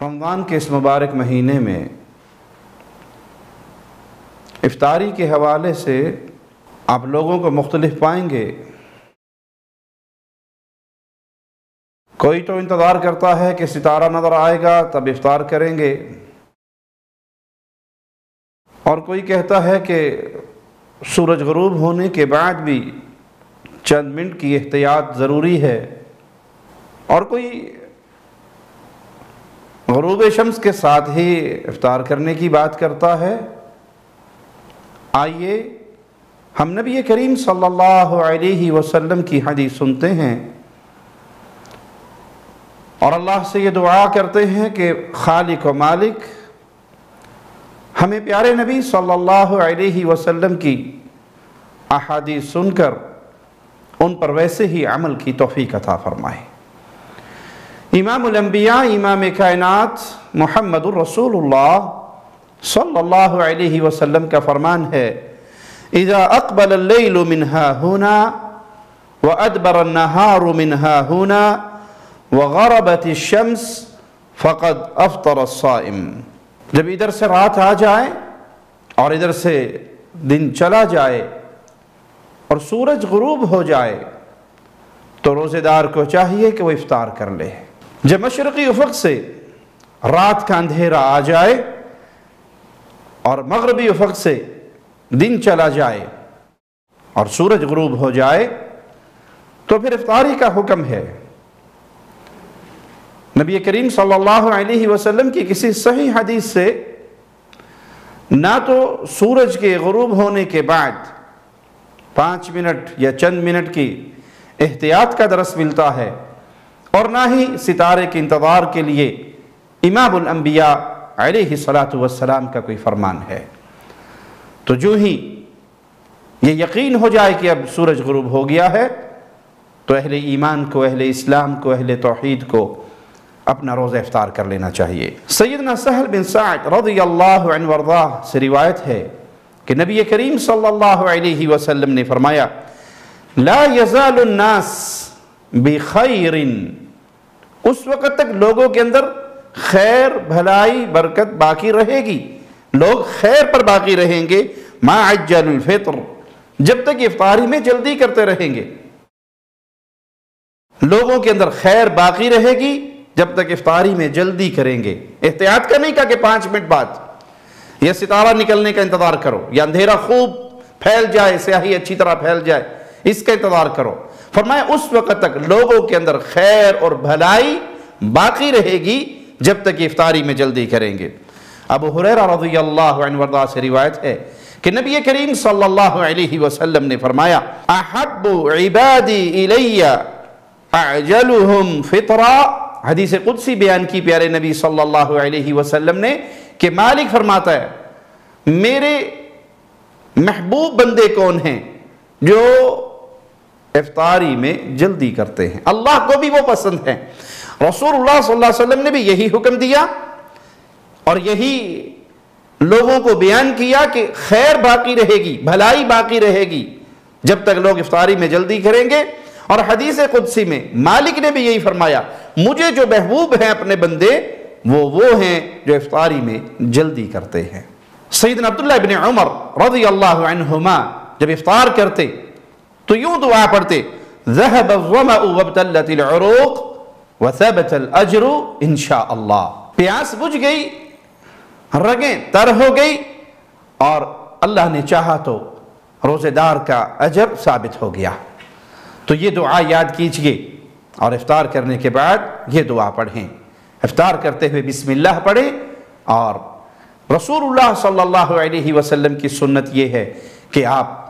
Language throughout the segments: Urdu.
رمضان کے اس مبارک مہینے میں افطاری کے حوالے سے آپ لوگوں کو مختلف پائیں گے۔ کوئی تو انتظار کرتا ہے کہ ستارہ نظر آئے گا تب افطار کریں گے، اور کوئی کہتا ہے کہ سورج غروب ہونے کے بعد بھی چند منٹ کی احتیاط ضروری ہے، اور کوئی غروب شمس کے ساتھ ہی افطار کرنے کی بات کرتا ہے۔ آئیے ہم نبی کریم صلی اللہ علیہ وسلم کی حدیث سنتے ہیں اور اللہ سے یہ دعا کرتے ہیں کہ خالق و مالک ہمیں پیارے نبی صلی اللہ علیہ وسلم کی احادیث سن کر ان پر ویسے ہی عمل کی توفیق عطا فرمائے۔ امام الانبیاء امام کائنات محمد الرسول اللہ صلی اللہ علیہ وسلم کا فرمان ہے، اذا اقبل اللیل من ہاہنا وادبر النہار من ہاہنا وغربت الشمس فقد افطر الصائم۔ جب ادھر سے رات آ جائے اور ادھر سے دن چلا جائے اور سورج غروب ہو جائے تو روزے دار کو چاہیے کہ وہ افطار کر لے۔ جب مشرقی افق سے رات کا اندھیرا آ جائے اور مغربی افق سے دن چلا جائے اور سورج غروب ہو جائے تو پھر افطاری کا حکم ہے۔ نبی کریم صلی اللہ علیہ وسلم کی کسی صحیح حدیث سے نہ تو سورج کے غروب ہونے کے بعد 5 منٹ یا چند منٹ کی احتیاط کا درس ملتا ہے، اور نہ ہی ستارے کے انتظار کے لیے امام الانبیاء علیہ السلام کا کوئی فرمان ہے۔ تو جو ہی یہ یقین ہو جائے کہ اب سورج غروب ہو گیا ہے تو اہل ایمان کو، اہل اسلام کو، اہل توحید کو اپنا روزہ افطار کر لینا چاہیے۔ سیدنا سہل بن سعد رضی اللہ عنہ وارضاہ سے روایت ہے کہ نبی کریم صلی اللہ علیہ وسلم نے فرمایا، لا یزال الناس بخیر، اس وقت تک لوگوں کے اندر خیر، بھلائی، برکت باقی رہے گی، لوگ خیر پر باقی رہیں گے، ما عجل الفطر، جب تک افطاری میں جلدی کرتے رہیں گے۔ لوگوں کے اندر خیر باقی رہے گی جب تک افطاری میں جلدی کریں گے۔ احتیاط کا نہیں کہا کہ 5 منٹ بعد یا ستارہ نکلنے کا انتظار کرو یا اندھیرا خوب پھیل جائے، سیاہی اچھی طرح پھیل جائے، اس کا انتظار کرو۔ فرمایا اس وقت تک لوگوں کے اندر خیر اور بھلائی باقی رہے گی جب تک افطاری میں جلدی کریں گے۔ ابو ہریرہ رضی اللہ عنہ وارضاہ سے روایت ہے کہ نبی کریم صلی اللہ علیہ وسلم نے فرمایا، احب عبادی الی اعجلہم فطرا، حدیث قدسی بیان کی پیارے نبی صلی اللہ علیہ وسلم نے کہ مالک فرماتا ہے، میرے محبوب بندے کون ہیں جو افطاری میں جلدی کرتے ہیں، اللہ کو بھی وہ پسند ہے۔ رسول اللہ صلی اللہ علیہ وسلم نے بھی یہی حکم دیا اور یہی لوگوں کو بیان کیا کہ خیر باقی رہے گی، بھلائی باقی رہے گی جب تک لوگ افطاری میں جلدی کریں گے۔ اور حدیث قدسی میں مالک نے بھی یہی فرمایا، مجھے جو محبوب ہیں اپنے بندے وہ ہیں جو افطاری میں جلدی کرتے ہیں۔ سیدنا عبداللہ ابن عمر رضی اللہ عنہما جب افطار کرتے تو یوں دعا پڑھتے، ذهب الظمأ وابتلت العروق وثبت الاجر انشاءاللہ، پیاس بجھ گئی، رگیں تر ہو گئی، اور اللہ نے چاہا تو روزے دار کا اجر ثابت ہو گیا۔ تو یہ دعا یاد کیجئے اور افطار کرنے کے بعد یہ دعا پڑھیں۔ افطار کرتے ہوئے بسم اللہ پڑھیں، اور رسول اللہ صلی اللہ علیہ وسلم کی سنت یہ ہے کہ آپ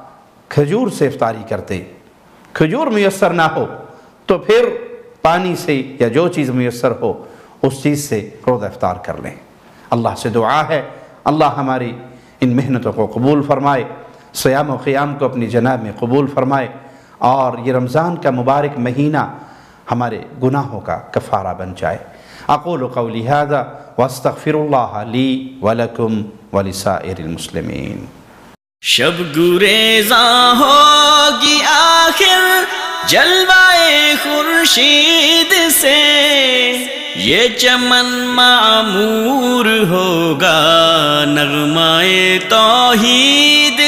کھجور سے افطاری کرتے، کھجور میسر نہ ہو تو پھر پانی سے یا جو چیز میسر ہو اس چیز سے روزہ افطار کر لیں۔ اللہ سے دعا ہے اللہ ہماری ان محنتوں کو قبول فرمائے، صیام و قیام کو اپنی جناب میں قبول فرمائے، اور یہ رمضان کا مبارک مہینہ ہمارے گناہوں کا کفارہ بن جائے۔ اقول قولی ھذا واستغفر اللہ لی ولکم ولسائر المسلمین۔ شب گریزاں ہوگی آخر جلوائے خورشید سے یہ چمن معمور ہوگا، نغمہ توحید